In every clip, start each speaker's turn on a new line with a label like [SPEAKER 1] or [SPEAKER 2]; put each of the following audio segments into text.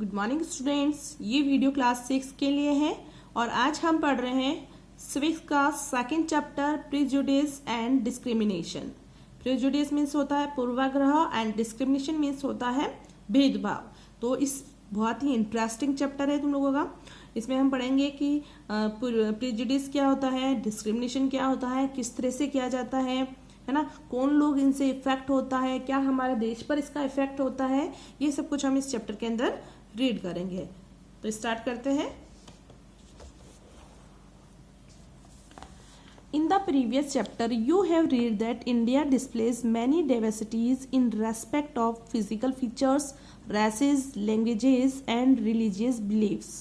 [SPEAKER 1] Good morning students, ये video class 6 के लिए है और आज हम पढ़ रहे हैं सिविक्स का second chapter prejudice and discrimination. Prejudice means होता है पूर्वाग्रह एंड डिस्क्रिमिनेशन मीन्स होता है भेदभाव। तो इस बहुत ही इंटरेस्टिंग चैप्टर है तुम लोगों का। इसमें हम पढ़ेंगे कि प्रिजुडिस क्या होता है, डिस्क्रिमिनेशन क्या होता है, किस तरह से किया जाता है ना, कौन लोग इनसे इफेक्ट होता है, क्या हमारे देश पर इसका इफेक्ट होता है, ये सब कुछ हम इस चैप्टर के अंदर रीड करेंगे। तो स्टार्ट करते हैं। In the previous chapter, you have read that India displays many diversities in respect of physical features, races, languages and religious beliefs.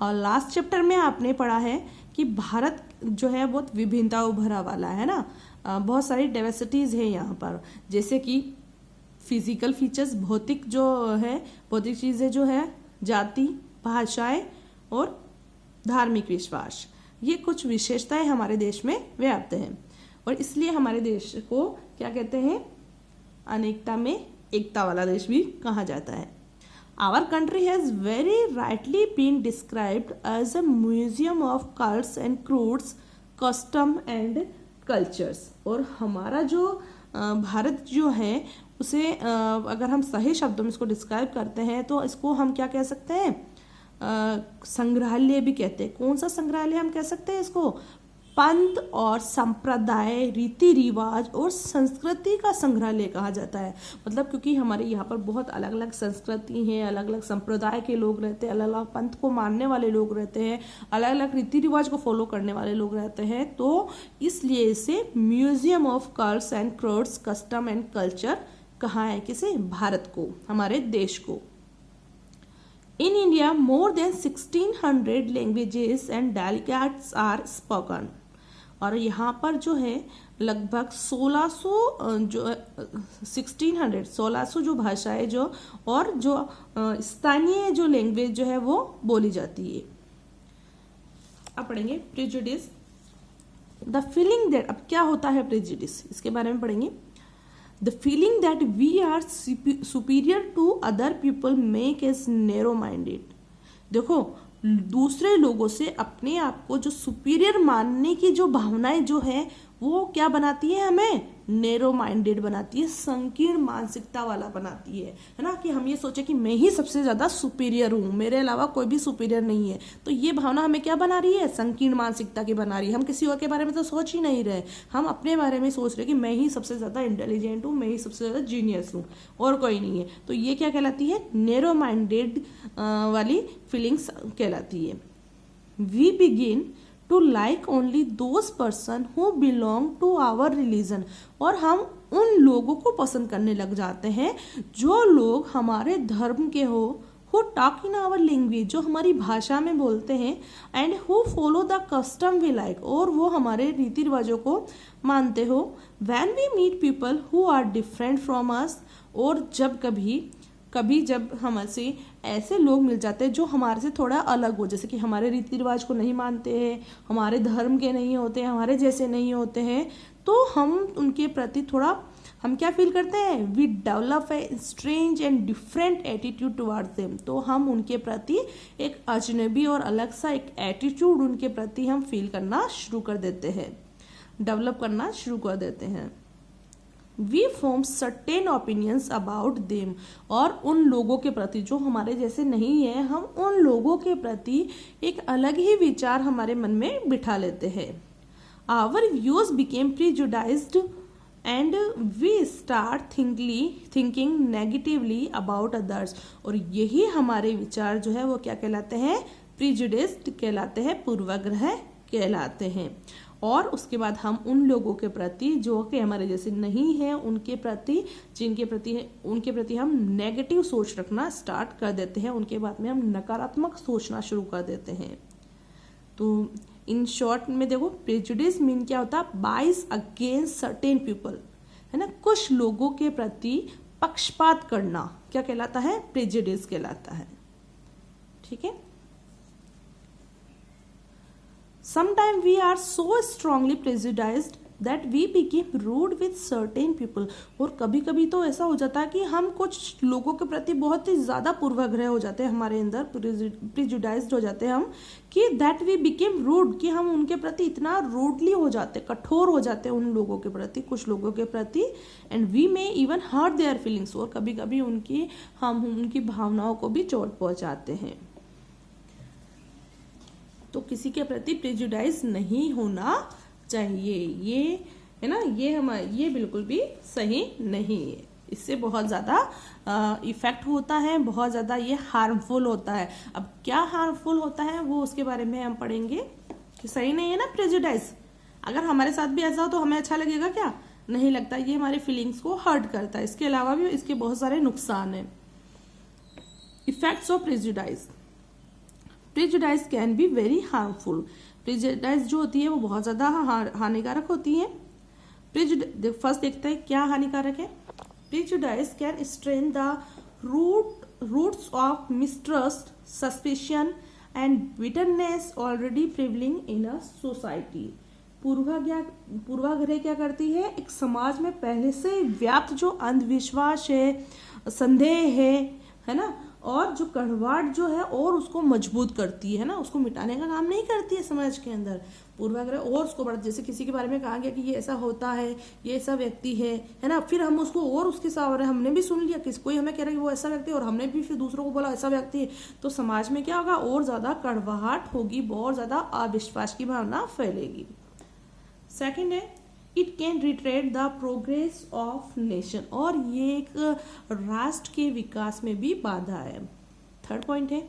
[SPEAKER 1] और लास्ट चैप्टर में आपने पढ़ा है कि भारत जो है बहुत विभिन्नताओं भरा वाला है ना, बहुत सारी डाइवर्सिटीज है यहाँ पर, जैसे कि फिजिकल फीचर्स, भौतिक जो है, भौतिक चीज़ें जो है, जाति, भाषाएं और धार्मिक विश्वास, ये कुछ विशेषताएं हमारे देश में व्याप्त हैं और इसलिए हमारे देश को क्या कहते हैं, अनेकता में एकता वाला देश भी कहा जाता है। Our country has very rightly been described as a museum of cults and creeds, custom and cultures। और हमारा जो भारत जो है उसे अगर हम सही शब्दों में इसको डिस्क्राइब करते हैं तो इसको हम क्या कह सकते हैं, संग्रहालय भी कहते हैं। कौन सा संग्रहालय हम कह सकते हैं इसको, पंथ और संप्रदाय, रीति रिवाज और संस्कृति का संग्रहालय कहा जाता है। मतलब क्योंकि हमारे यहाँ पर बहुत अलग अलग संस्कृति है, अलग अलग संप्रदाय के लोग रहते हैं, अलग अलग पंथ को मानने वाले लोग रहते हैं, अलग अलग रीति रिवाज को फॉलो करने वाले लोग रहते हैं, तो इसलिए इसे museum of cults and crores, custom and culture कहा है। किसे, भारत को, हमारे देश को। In India, more than 1600 languages and dialects are spoken। और यहाँ पर जो है लगभग 1600 जो भाषाएं जो और जो स्थानीय जो लैंग्वेज जो है वो बोली जाती है। अब पढ़ेंगे प्रेजुडिस, द फीलिंग दैट। अब क्या होता है प्रेजुडिस, इसके बारे में पढ़ेंगे। The feeling that we are superior to other people make us narrow-minded। देखो, दूसरे लोगों से अपने आप को जो सुपीरियर मानने की जो भावनाएं जो है वो क्या बनाती है, हमें नैरो माइंडेड बनाती है, संकीर्ण मानसिकता वाला बनाती है ना, कि हम ये सोचे कि मैं ही सबसे ज्यादा सुपीरियर हूँ, मेरे अलावा कोई भी सुपीरियर नहीं है। तो ये भावना हमें क्या बना रही है, संकीर्ण मानसिकता की बना रही है। हम किसी और के बारे में तो सोच ही नहीं रहे, हम अपने बारे में सोच रहे कि मैं ही सबसे ज्यादा इंटेलिजेंट हूँ, मैं ही सबसे ज्यादा जीनियस हूँ और कोई नहीं है। तो ये क्या कहलाती है, नैरो माइंडेड वाली फीलिंग्स कहलाती है। We begin to like only those person who belong to our religion। और हम उन लोगों को पसंद करने लग जाते हैं जो लोग हमारे धर्म के हो, who talk in our language, जो हमारी भाषा में बोलते हैं, and who follow the custom we like, और वो हमारे रीति रिवाजों को मानते हो। when we meet people who are different from us, और जब कभी जब हमसे ऐसे लोग मिल जाते हैं जो हमारे से थोड़ा अलग हो, जैसे कि हमारे रीति रिवाज को नहीं मानते हैं, हमारे धर्म के नहीं होते, हमारे जैसे नहीं होते हैं, तो हम उनके प्रति थोड़ा हम क्या फील करते हैं, we develop a strange and different attitude towards them. तो हम उनके प्रति एक अजनबी और अलग सा एक एटीट्यूड उनके प्रति हम फील करना शुरू कर देते हैं, डेवलप करना शुरू कर देते हैं। We form certain opinions about them, और उन लोगों के प्रति जो हमारे जैसे नहीं है, हम उन लोगों के प्रति एक अलग ही विचार हमारे मन में बिठा लेते हैं। Our views became prejudiced and we start thinking negatively about others। और यही हमारे विचार जो है वो क्या कहलाते हैं, प्रीजुडिस्ड कहलाते हैं, पूर्वाग्रह कहलाते हैं। और उसके बाद हम उन लोगों के प्रति जो कि हमारे जैसे नहीं है, उनके प्रति हम नेगेटिव सोच रखना स्टार्ट कर देते हैं, उनके बाद में हम नकारात्मक सोचना शुरू कर देते हैं। तो इन शॉर्ट में देखो, प्रेजुडिस मीन क्या होता है, बाइस अगेंस्ट सर्टेन पीपल, है ना, कुछ लोगों के प्रति पक्षपात करना क्या कहलाता है, प्रेजुडिस कहलाता है। ठीक है। Sometimes we are so strongly prejudiced that we became rude with certain people, और कभी कभी तो ऐसा हो जाता है कि हम कुछ लोगों के प्रति बहुत ही ज़्यादा पूर्वाग्रह हो जाते हैं, हमारे अंदर प्रिजुडाइज्ड हो जाते हैं हम, कि दैट वी बिकेम रूड, कि हम उनके प्रति इतना रूडली हो जाते, कठोर हो जाते हैं उन लोगों के प्रति, कुछ लोगों के प्रति, and we may even hurt their feelings, और कभी कभी हम उनकी भावनाओं को भी चोट पहुंचाते हैं। तो किसी के प्रति प्रेजुडाइज नहीं होना चाहिए, ये है ना, ये बिल्कुल भी सही नहीं है, इससे बहुत ज़्यादा इफेक्ट होता है, बहुत ज़्यादा ये हार्मफुल होता है। अब क्या हार्मफुल होता है वो उसके बारे में हम पढ़ेंगे, कि सही नहीं है ना प्रेजुडाइज। अगर हमारे साथ भी ऐसा हो तो हमें अच्छा लगेगा क्या? नहीं लगता, ये हमारे फीलिंग्स को हर्ट करता है। इसके अलावा भी इसके बहुत सारे नुकसान हैं। Effects of prejudice, prejudice can be very harmful, prejudice जो होती है वो बहुत ज़्यादा हानिकारक होती है। फर्स्ट देखते हैं क्या हानिकारक है। Prejudice can strain the roots of mistrust, suspicion and bitterness already prevailing in a society. पूर्वाग्रह क्या करती है? एक समाज में पहले से व्याप्त जो अंधविश्वास है, संदेह है ना, और जो कड़वाहट जो है और उसको मजबूत करती है ना, उसको मिटाने का काम नहीं करती है समाज के अंदर। पूर्वाग्रह और उसको बढ़, जैसे किसी के बारे में कहा गया कि ये ऐसा होता है, ये ऐसा व्यक्ति है ना, फिर हम उसको और उसके साथ हमने भी सुन लिया, किसी कोई हमें कह रहा है कि वो ऐसा व्यक्ति है और हमने भी फिर दूसरों को बोला ऐसा व्यक्ति है, तो समाज में क्या होगा? और ज्यादा कड़वाहट होगी, बहुत ज्यादा अविश्वास की भावना फैलेगी। सेकंड है, it can retreat the progress of nation, और ये एक राष्ट्र के विकास में भी बाधा है। थर्ड पॉइंट है,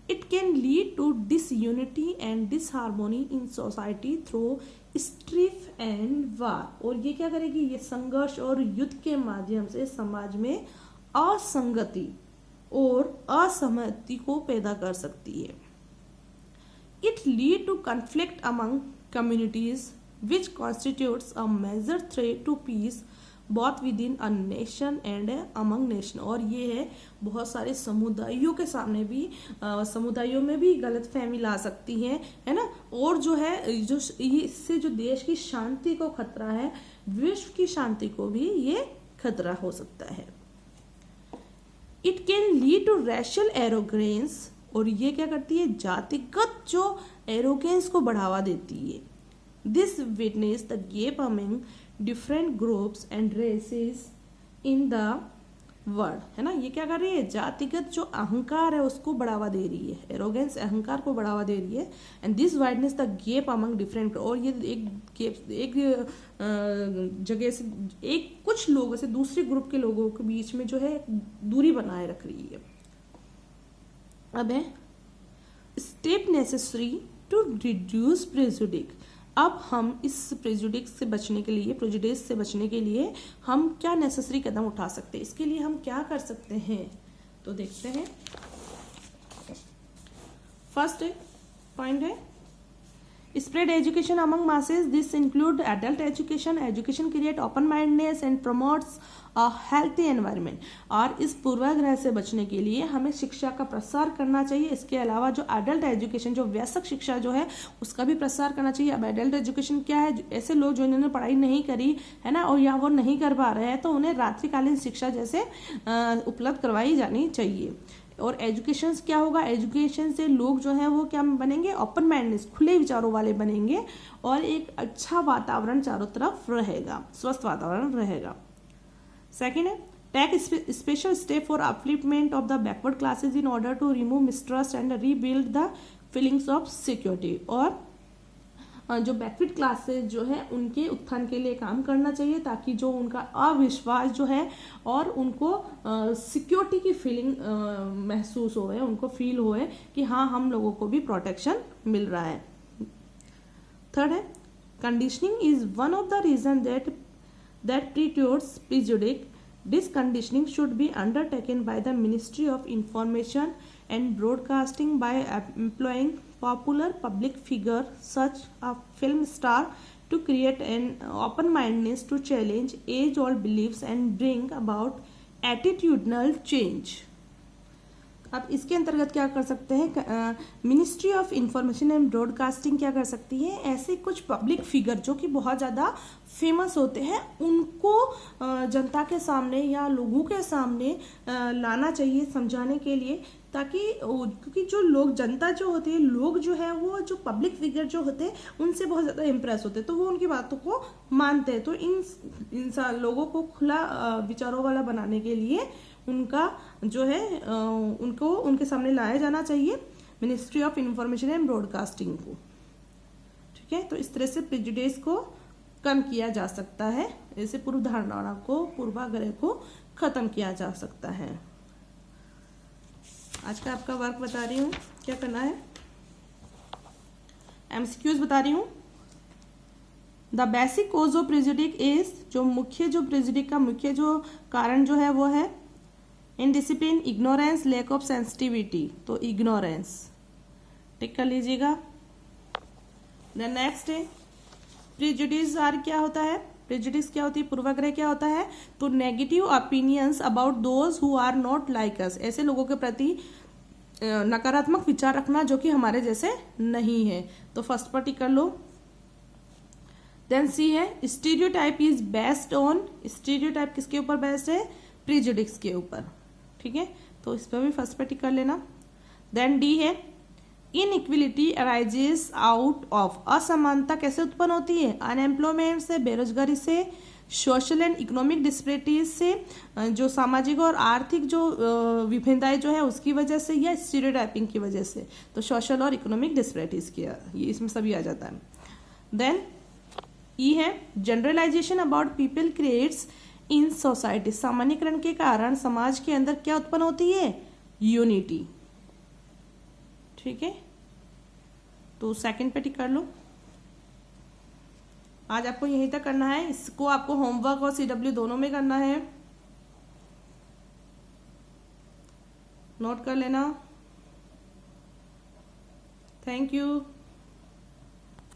[SPEAKER 1] it can lead to disunity and disharmony in society through strife and war, और ये क्या करेगी? ये संघर्ष और युद्ध के माध्यम से समाज में असंगति और असहमति को पैदा कर सकती है। It lead to conflict among communities which constitutes a major threat to peace both within a nation and among nation, और ये है बहुत सारे समुदायों के सामने भी समुदायों में भी गलतफहमी ला सकती है ना, और जो है जो इससे जो देश की शांति को खतरा है, विश्व की शांति को भी ये खतरा हो सकता है। It can lead to racial arrogance, और ये क्या करती है? जातिगत जो एरोगेंस को बढ़ावा देती है। This witness the gap among different groups and races in the world, है ना, ये क्या कर रही है? जातिगत जो अहंकार है उसको बढ़ावा दे रही है, एरोगेंस अहंकार को बढ़ावा दे रही है। And this wideness the gap among different, और ये एक जगह से कुछ लोगों से दूसरे ग्रुप के लोगों के बीच में जो है दूरी बनाए रख रही है। अब है स्टेप नेसेसरी टू रिड्यूस प्रेजुडिक्स, अब हम इस प्रेजुडिक्स से बचने के लिए हम क्या नेसेसरी कदम उठा सकते हैं? इसके लिए हम क्या कर सकते हैं, तो देखते हैं। फर्स्ट पॉइंट है spread education among masses. This include adult education. Education create open mindedness and promotes a healthy environment. और इस पूर्वाग्रह से बचने के लिए हमें शिक्षा का प्रसार करना चाहिए। इसके अलावा जो एडल्ट एजुकेशन, जो वयस्क शिक्षा जो है उसका भी प्रसार करना चाहिए। अब एडल्ट एजुकेशन क्या है? ऐसे लोग जो इन्होंने पढ़ाई नहीं करी है ना, और या वो नहीं कर पा रहे हैं, तो उन्हें रात्रिकालीन शिक्षा जैसे उपलब्ध करवाई जानी चाहिए। और एजुकेशन क्या होगा? एजुकेशन से लोग जो है वो क्या बनेंगे? ओपन माइंडनेस, खुले विचारों वाले बनेंगे, और एक अच्छा वातावरण चारों तरफ रहेगा, स्वस्थ वातावरण रहेगा। सेकेंड है take special step for upliftment of the backward classes in order to remove mistrust and rebuild the feelings of security. और जो बैकवर्ड क्लासेज जो है उनके उत्थान के लिए काम करना चाहिए, ताकि जो उनका अविश्वास जो है और उनको सिक्योरिटी की फीलिंग महसूस होए, उनको फील होए कि हाँ हम लोगों को भी प्रोटेक्शन मिल रहा है। थर्ड है conditioning is one of the reason that precludes prejudice. This conditioning should be undertaken by the Ministry of Information and Broadcasting by employing popular public figure such a film star to create an open-mindedness to challenge age-old beliefs and bring about attitudinal change. अब इसके अंतर्गत क्या कर सकते हैं, ministry of information and broadcasting क्या कर सकती है, ऐसे कुछ पब्लिक फिगर जो कि बहुत ज़्यादा फेमस होते हैं उनको जनता के सामने या लोगों के सामने लाना चाहिए समझाने के लिए, ताकि क्योंकि जो लोग, जनता जो होती है, लोग जो है वो जो पब्लिक फिगर जो होते हैं उनसे बहुत ज़्यादा इम्प्रेस होते हैं, तो वो उनकी बातों को मानते हैं। तो इन लोगों को खुला विचारों वाला बनाने के लिए उनका जो है उनको उनके सामने लाया जाना चाहिए, ministry of information and broadcasting को। ठीक है, तो इस तरह से प्रेजुडिस को कम किया जा सकता है, ऐसे पूर्व धारणा को, पूर्वाग्रह को खत्म किया जा सकता है। आज का आपका वर्क बता रही हूँ, क्या करना है, एमसीक्यूज बता रही हूँ। The basic cause of prejudice is, जो प्रेजुडिस का मुख्य जो कारण जो है वो है indiscipline, ignorance, lack of sensitivity. तो इग्नोरेंस टिक कर लीजिएगा। देन नेक्स्ट है प्रेजुडिस आर क्या होता है, प्रेजुडिस क्या होती है, पूर्वाग्रह क्या होता है, तो negative opinions about those who are not like us, ऐसे लोगों के प्रति नकारात्मक विचार रखना जो कि हमारे जैसे नहीं है। तो फर्स्ट पर टिक कर लो। देन सी है stereotype is based on, stereotype किसके ऊपर बेस्ड है, प्रेजुडिस के ऊपर। ठीक है, तो इस पर भी फर्स्ट पर टिक कर लेना। देन डी है इनइक्विलिटी अराइजेस आउट ऑफ, असमानता कैसे उत्पन्न होती है, अनएम्प्लॉयमेंट से, बेरोजगारी से, सोशल एंड इकोनॉमिक डिस्पैरिटीज से, जो सामाजिक और आर्थिक जो विभिन्नताएं जो है उसकी वजह से, या स्टीरियोटाइपिंग की वजह से। तो सोशल और इकोनॉमिक डिस्पैरिटीज की ये इसमें सभी आ जाता है। देन ई है generalization about people creates in society, सामान्यकरण के कारण समाज के अंदर क्या उत्पन्न होती है, यूनिटी। ठीक है, तो सेकंड पे टिक कर लो। आज आपको यहीं तक करना है, इसको आपको होमवर्क और CW दोनों में करना है, नोट कर लेना। Thank you.